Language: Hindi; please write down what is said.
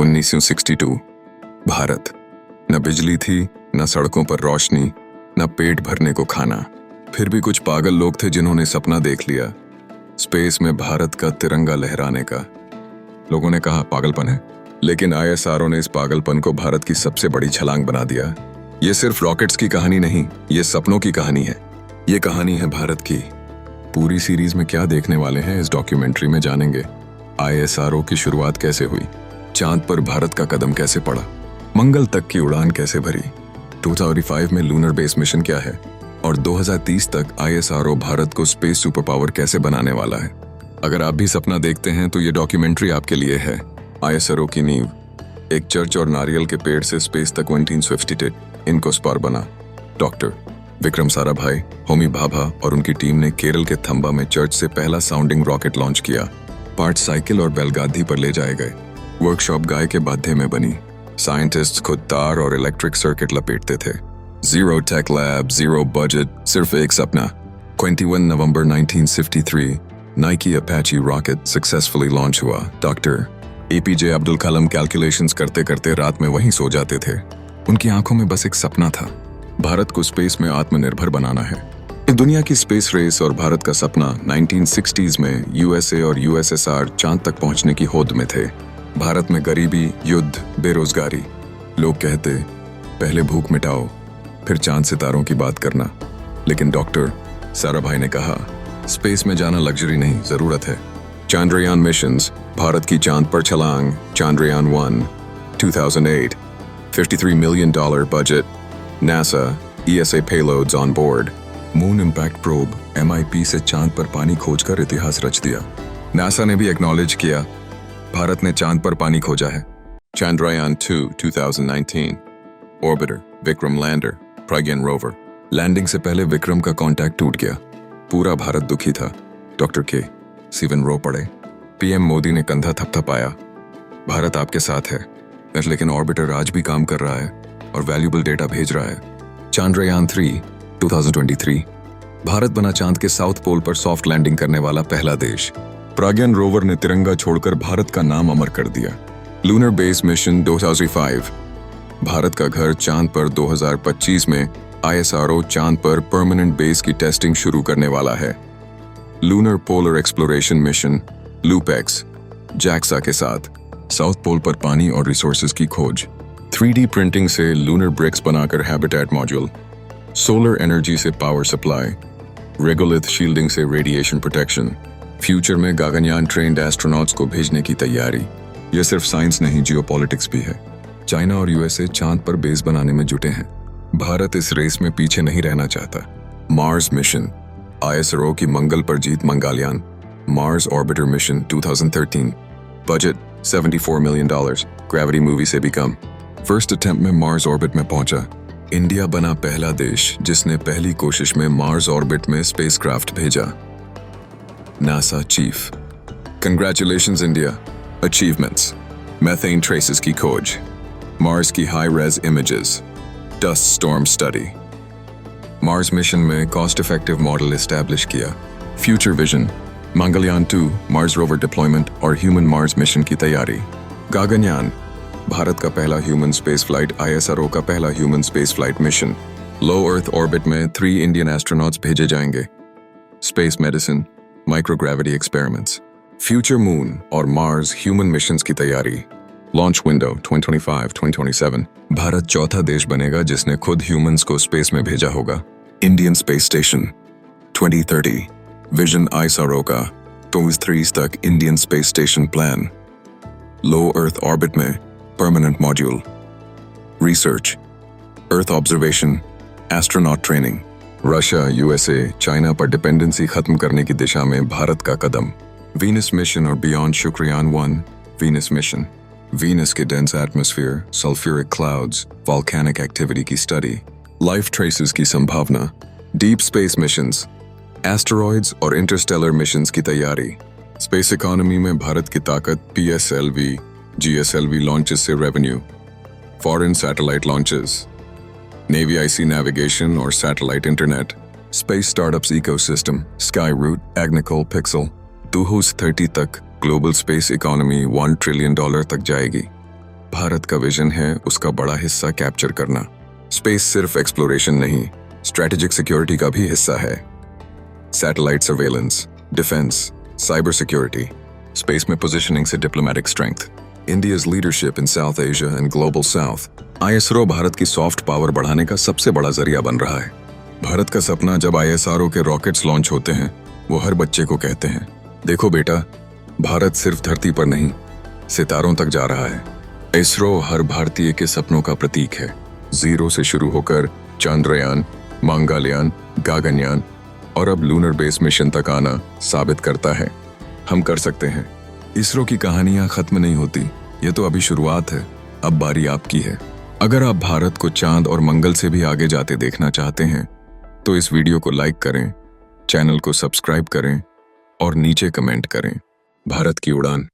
1962 भारत। न बिजली थी, न सड़कों पर रोशनी, न पेट भरने को खाना। फिर भी कुछ पागल लोग थे जिन्होंने सपना देख लिया, स्पेस में भारत का तिरंगा लहराने का। लोगों ने कहा पागलपन है, लेकिन आईएसआरओ ने इस पागलपन को भारत की सबसे बड़ी छलांग बना दिया। ये सिर्फ रॉकेट्स की कहानी नहीं, ये सपनों की कहानी है। ये कहानी है भारत की। पूरी सीरीज में क्या देखने वाले हैं इस डॉक्यूमेंट्री में जानेंगे। आईएसआरओ की शुरुआत कैसे हुई, चांद पर भारत का कदम कैसे पड़ा, मंगल तक की उड़ान कैसे भरी, 2005 में लूनर बेस मिशन क्या है, और 2030 तक आईएसआरओ भारत को स्पेस सुपर पावर कैसे बनाने वाला है। अगर आप भी सपना देखते हैं तो ये डॉक्यूमेंट्री आपके लिए है। आईएसआरओ की नींव, एक चर्च और नारियल के पेड़ से स्पेस तक 1958 इनको स्पार बना। डॉक्टर विक्रम साराभाई, होमी भाभा और उनकी टीम ने केरल के थंबा में चर्च से पहला साउंडिंग रॉकेट लॉन्च किया। पार्ट साइकिल और बैलगाड़ी पर ले जाए गए। वर्कशॉप गाय के बाध्ये में बनी। साइंटिस्ट्स खुद तार और इलेक्ट्रिक सर्किट लपेटते थे। Zero tech lab, zero budget, सिर्फ एक सपना। 21 नवंबर 1953 Nike Apache rocket successfully launch हुआ। Doctor APJ Abdul Kalam calculations करते करते रात में वहीं सो जाते थे। उनकी आंखों में बस एक सपना था, भारत को स्पेस में आत्मनिर्भर बनाना है। इस दुनिया की स्पेस रेस और भारत का सपना 1960s में यूएसए और यूएसएसआर चांद तक पहुंचने की होड़ में थे। भारत में गरीबी, युद्ध, बेरोजगारी। लोग कहते पहले भूख मिटाओ, फिर चांद सितारों की बात करना। लेकिन डॉक्टर साराभाई ने कहा स्पेस में जाना लग्जरी नहीं, जरूरत है। चांद्रयान मिशंस, भारत की चांद पर छलांग। Chandrayaan 1 2008, $53 million budget. NASA, ESA payloads on board. Moon impact probe MIP से चांद पर पानी खोजकर इतिहास रच दिया। नासा ने भी एक्नॉलेज किया भारत ने चांद पर पानी खोजा है। चांद्रयान 2 2019, ऑर्बिटर, विक्रम लैंडर, प्रज्ञान रोवर। लैंडिंग से पहले विक्रम का कांटेक्ट टूट गया। पूरा भारत दुखी था। डॉक्टर के सीवन रो पड़े। पीएम मोदी ने कंधा थपथपाया, भारत आपके साथ है। लेकिन ऑर्बिटर आज भी काम कर रहा है और वैल्यूबल डेटा भेज रहा है। चांद्रयान 3 2023, भारत बना चांद के साउथ पोल पर सॉफ्ट लैंडिंग करने वाला पहला देश। प्रज्ञान रोवर ने तिरंगा छोड़कर भारत का नाम अमर कर दिया। लूनर बेस मिशन 2005, भारत का घर चांद पर 2025 में आईएसआरओ चांद पर परमानेंट बेस की टेस्टिंग शुरू करने वाला है। Lunar polar exploration mission LUPEX, JAXA के साथ साउथ पोल पर पानी और रिसोर्सेज की खोज। 3D प्रिंटिंग से लूनर ब्रिक्स बनाकर हैबिटेट मॉड्यूल। सोलर एनर्जी से पावर सप्लाई। रेगोलिथ शील्डिंग से रेडिएशन प्रोटेक्शन। फ्यूचर में गगनयान ट्रेन्ड एस्ट्रोनॉट्स को भेजने की तैयारी। यह सिर्फ साइंस नहीं, जियोपॉलिटिक्स भी है। चाइना और यूएसए चांद पर बेस बनाने में जुटे हैं। भारत इस रेस में पीछे नहीं रहना चाहता। मार्स मिशन, आईएसआरओ की मंगल पर जीत। Mangalyaan, Mars orbiter mission 2013, budget $74 million, gravity movie से भी कम। फर्स्ट अटेम्प्ट में मार्स ऑर्बिट में पहुंचा। इंडिया बना पहला देश जिसने पहली कोशिश में मार्स ऑर्बिट में स्पेसक्राफ्ट भेजा। NASA chief, congratulations India. Achievements, methane traces की खोज, मार्स की high res images, dust storm study. Mars mission में कॉस्ट इफेक्टिव मॉडल एस्टैब्लिश किया। Future vision, Mangalyaan 2 Mars rover deployment और ह्यूमन मार्स मिशन की तैयारी। गगनयान, भारत का पहला ह्यूमन स्पेस फ्लाइट, आईएसआरओ का पहला ह्यूमन स्पेस फ्लाइट मिशन। लो अर्थ ऑर्बिट में 3 इंडियन एस्ट्रोनॉट्स भेजे जाएंगे। Space medicine, microgravity experiments. Future moon और मार्स ह्यूमन मिशंस की तैयारी। लॉन्च विंडो 2025-2027, भारत चौथा देश बनेगा जिसने खुद ह्यूमंस को स्पेस में भेजा होगा। Indian space station 2030, vision ISRO का 2030 तक Indian space station plan. Low earth orbit में permanent module. Research, earth observation, astronaut training. Russia, USA, China पर डिपेंडेंसी खत्म करने की दिशा में भारत का कदम। वीनस मिशन और beyond. Shukrayaan 1 Venus mission, Venus के dense atmosphere, sulphuric clouds, volcanic activity की स्टडी। लाइफ ट्रेसेस की संभावना। डीप स्पेस मिशंस, एस्टेरॉइड्स और इंटरस्टेलर मिशंस की तैयारी। स्पेस इकोनॉमी में भारत की ताकत। PSLV, GSLV लॉन्चेस से रेवेन्यू। Foreign satellite launches, NavIC IC navigation और satellite internet. Space startups ecosystem, Skyroot, Agnikul, Pixxel. 2030 तक ग्लोबल स्पेस इकोनॉमी $1 ट्रिलियन तक जाएगी। भारत का विजन है उसका बड़ा हिस्सा कैप्चर करना। स्पेस सिर्फ एक्सप्लोरेशन नहीं, स्ट्रेटेजिक सिक्योरिटी का भी हिस्सा है। Satellite surveillance, defence, cyber security, space में पोजीशनिंग से diplomatic strength, India's leadership in south Asia and global south. ISRO Bharat की सॉफ्ट पावर बढ़ाने का सबसे बड़ा जरिया बन रहा है। भारत का सपना जब ISRO के रॉकेट्स लॉन्च होते हैं, वो हर बच्चे को कहते हैं, देखो बेटा, भारत सिर्फ धरती पर नहीं, सितारों तक जा रहा है। ISRO हर भारतीय के सपनों का प्रतीक है। जीरो से शुरू होकर चंद्रयान, मंगलयान, गगनयान और अब लूनर बेस मिशन तक आना साबित करता है हम कर सकते हैं। ISRO की कहानियां खत्म नहीं होती, ये तो अभी शुरुआत है। अब बारी आपकी है। अगर आप भारत को चांद और मंगल से भी आगे जाते देखना चाहते हैं तो इस वीडियो को लाइक करें, चैनल को सब्सक्राइब करें और नीचे कमेंट करें। भारत की उड़ान।